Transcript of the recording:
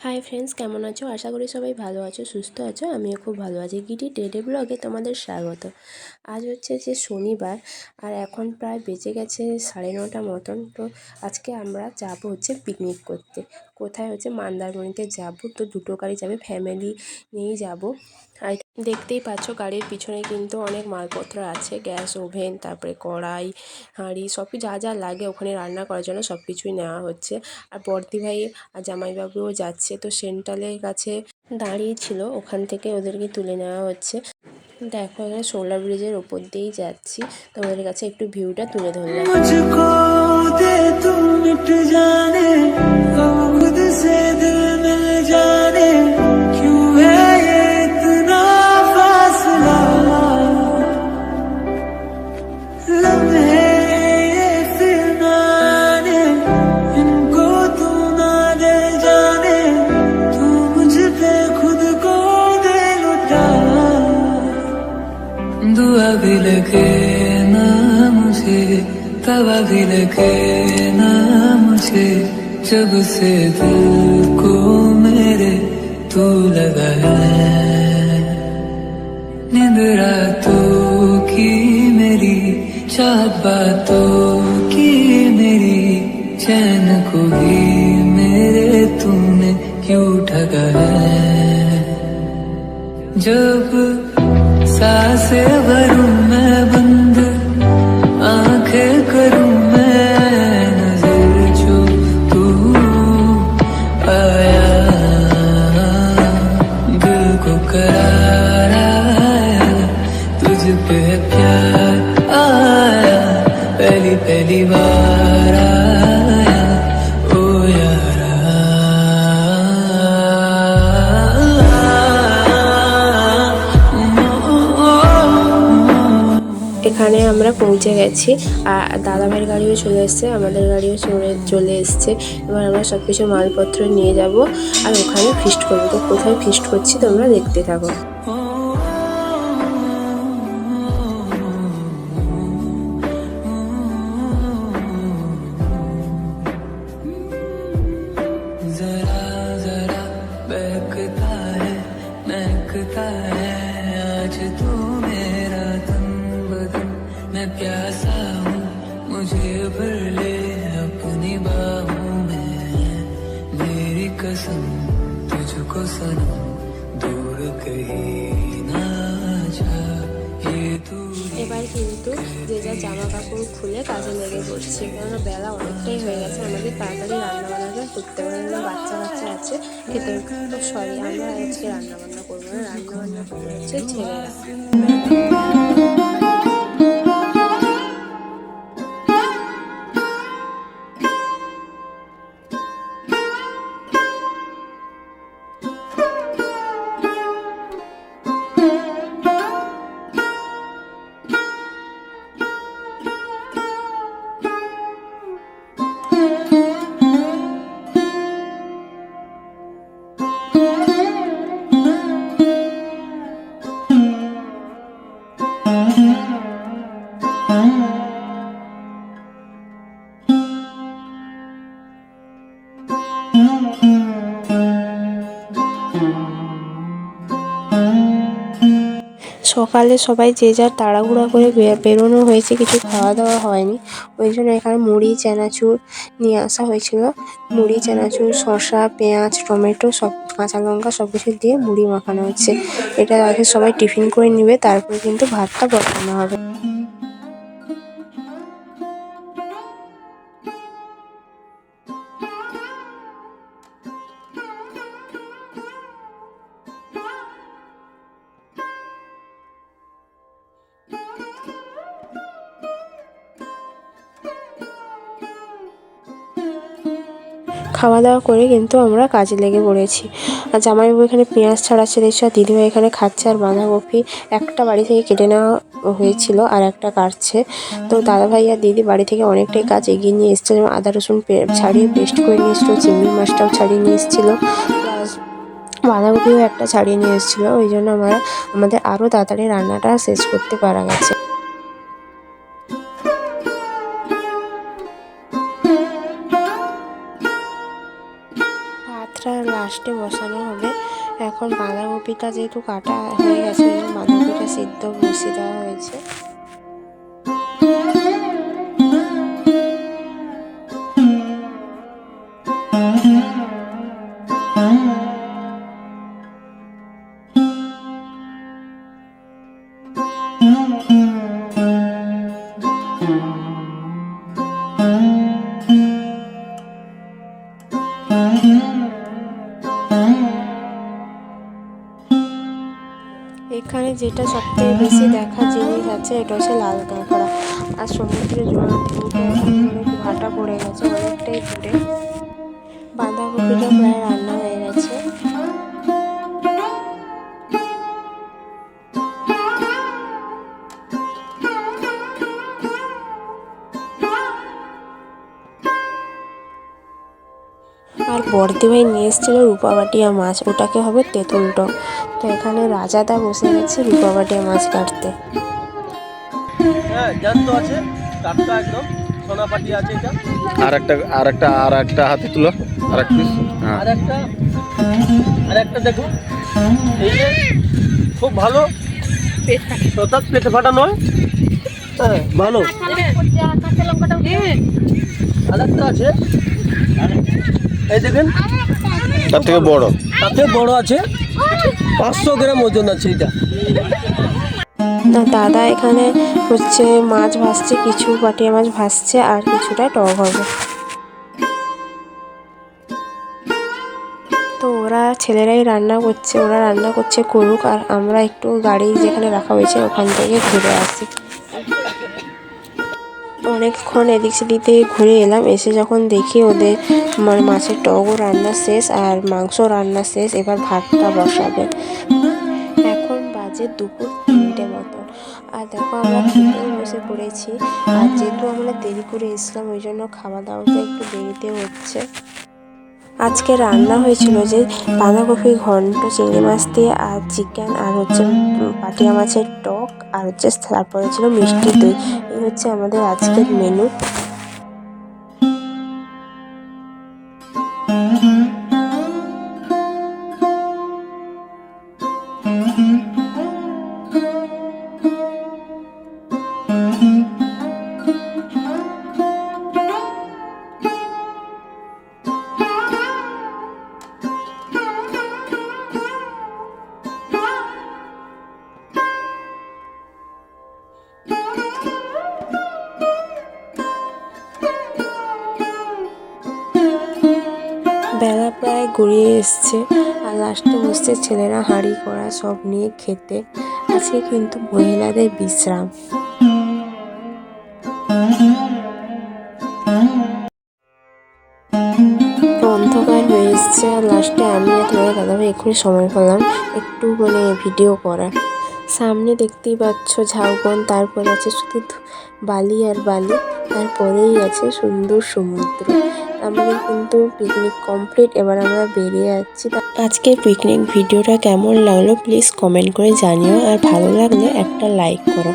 Hi friends, কেমন আছো? আশা করি সবাই ভালো আছো, সুস্থ আছো। আমিও খুব ভালো আছি। গিটি ডেডে ব্লগে তোমাদের স্বাগত। আজ হচ্ছে যে শনিবার, আর এখন প্রায় বেজে গেছে 9:30 মতন। তো আজকে আমরা যাব হচ্ছে পিকনিক করতে। কোথায় হচ্ছে মন্দারমণিতে যাব। তো দুটো গাড়ি যাবে, ফ্যামিলি নিয়েই যাব। আর দেখতেই পাচ্ছ গাড়ির পিছনে কিন্তু অনেক মালপত্র আছে, গ্যাস ওভেন, তারপরে কড়াই, হাঁড়ি, সব যা যা লাগে ওখানে রান্না করার জন্য সব কিছুই নেওয়া হচ্ছে। আর বর্দি ভাই আর জামাইবাবুও যাচ্ছে, তো সেন্ট্রালের কাছে দাঁড়িয়ে ছিল, ওখান থেকে ওদেরকে তুলে নেওয়া হচ্ছে। দেখো এখানে সোলার ব্রিজের ওপর দিয়েই যাচ্ছি, তোমাদের কাছে একটু ভিউটা তুলে ধরলাম। दुआ भी लगे ना मुझे, तवा भी लगे ना मुझे, जब से दिल को मेरे तू लगा है। नींद रातों की मेरी, चाहत बातों की मेरी, चैन को भी मेरे तूने क्यों ठगा है। जब सांसें भरूं मैं बंद, आंखें करूं मैं नजर, जो तू आया दिल को करार आया, तुझ पे प्यार आया, पहली पहली बार आया ओ यारा। এখানে আমরা পৌঁছে গেছি, আর দাদাভাইয়ের গাড়িও চলে এসছে, আমাদের গাড়িও চলে এসছে। এবার আমরা সব কিছু মালপত্র নিয়ে যাব আর ওখানে ফিস্ট করবো। তো কোথায় ফিস্ট করছি তোমরা দেখতে থাকো। जरा जरा बहकता है, महकता है आज तू मेरा तन बदन, मैं प्यासा हूँ मुझे भर ले अपनी बाहों में, मेरी कसम तुझको सनम दूर कहीं ना जा, ये तू। এবার কিন্তু যে যা জামা কাপড় খুলে কাজে লেগে পড়ছে, কেননা বেলা অনেকটাই হয়ে গেছে, আমাদের তাড়াতাড়ি রান্নাবান্নাটা করতে হবে। বাচ্চা কাচ্চা আছে খেতে। সরি, আমরা আজকে রান্নাবান্না করবো না, রান্নাবান্না করবো হচ্ছে ছেলেরা। সকালে সবাই যে যার তাড়াহুড়া করে বেরোনো হয়েছে, কিছু খাওয়া দাওয়া হয়নি। ওই জন্য এখানে মুড়ি চানাচুর নিয়ে আসা হয়েছিল। মুড়ি চানাচুর, শসা, পেঁয়াজ, টমেটো, সব কাঁচা লঙ্কা সব কিছু দিয়ে মুড়ি মাখানো হচ্ছে। এটা আগে সবাই টিফিন করে নেবে, তারপরে কিন্তু ভাতটা বসানো হবে। খাওয়া দাওয়া করে কিন্তু আমরা কাজে লেগে পড়েছি। আর জামাইবাবু এখানে পেঁয়াজ ছাড়াচ্ছে দেখছি, আর দিদিভাই এখানে খাচ্ছে। আর বাঁধাকপি একটা বাড়ি থেকে কেটে নেওয়া হয়েছিল আর একটা কাটছে। তো দাদাভাই আর দিদি বাড়ি থেকে অনেকটাই কাজ এগিয়ে নিয়ে এসছে, যেমন আদা রসুন ছাড়িয়ে পেস্ট করে নিয়ে এসেছিলো, চিংড়ি মাছটাও ছাড়িয়ে নিয়ে এসেছিলো, প্লাস বাঁধাকপিও একটা ছাড়িয়ে নিয়ে এসেছিলো। ওই জন্য আমাদের আরও তাড়াতাড়ি রান্নাটা শেষ করতে পারা গেছে। ভাতটা লাস্টে বসানো হবে। এখন বাঁধাকপিটা যেহেতু কাটা হয়ে গেছে, ওই জন্য বাঁধাকপিটা সিদ্ধ বসিয়ে দেওয়া হয়েছে। এখানে যেটা সবথেকে বেশি দেখা জিনিস আছে এটা হচ্ছে লাল কাঁকড়া। আর সমুদ্রে জল থেকে অনেক ভাটা পড়ে গেছে, অনেকটাই দূরে। বাঁধাকপিটা প্রায় রান্না হয়ে গেছে। আর বড়দি ভাই নিয়ে এসেছিলো রূপাবাটিয়া মাছ, ওটাকে হবে তেঁতুল টক। তো এখানে রাজাদা বসে গেছে রূপাবাটিয়া মাছ কাটতে। হ্যাঁ জ্যান্ত আছে, টাটকা একদম, সোনাপাটি আছে এটা। আর একটা হাতে তুলো, আর এক পিস। হ্যাঁ, আর একটা দেখুন, এই যে খুব ভালো, অর্থাৎ পেটে ফাটা নয়, হ্যাঁ ভালো। আর একটা আছে, এই দেখেন তার থেকে বড়। তাতে বড় আছে, 500 গ্রাম ওজন আছে এটা। না দাদা এখানে হচ্ছে মাছ ভাজছে, কিছু পাটিয়া মাছ ভাজছে আর কিছুটা টক হবে। তো ওরা ছেলেরাই রান্না করছে, ওরা রান্না করছে করুক, আর আমরা একটু গাড়ি যেখানে রাখা হয়েছে ওখান থেকে ঘুরে আসি। অনেকক্ষণ এদিক সেদিক থেকে ঘুরে এলাম, এসে যখন দেখি ওদের মাছের টকও রান্না শেষ আর মাংস রান্না শেষ, এবার ভাতটা বসাবে। এখন বাজে দুপুর 3টে মতন। আর দেখো আমরা খেতেও বসে পড়েছি। আর যেহেতু আমরা দেরি করে এসলাম ওই জন্য খাওয়া দাওয়াটা একটু দেরিতে হচ্ছে। আজকে রান্না হয়েছিল যে বাঁধাকপি ঘন্ট চিংড়ি মাছ দিয়ে, আর চিকেন, আর হচ্ছে পাটিয়া মাছের টক, আর হচ্ছে তারপরে ছিল মিষ্টি দই। এই হচ্ছে আমাদের আজকের মেনু। বেলা প্রায় গড়িয়ে এসছে, আর লাস্টে বসছে ছেলেরা হাঁড়ি কড়া সব নিয়ে খেতে। আজকে কিন্তু মহিলাদের বিশ্রাম। অন্ধকার হয়ে এসছে, আর লাস্টে আমি আর তোমার দাদাভাই এক্ষুনি সময় পেলাম একটু ভিডিও করার। সামনে দেখতেই পাচ্ছ ঝাউবন, তারপর আছে শুধু বালি আর বালি, তারপরেই আছে সুন্দর সমুদ্র। আমাদের কিন্তু পিকনিক কমপ্লিট, এবার আমরা বেরিয়ে যাচ্ছি। আজকের পিকনিক ভিডিওটা কেমন লাগলো প্লিজ কমেন্ট করে জানিও, আর ভালো লাগলে একটা লাইক করো।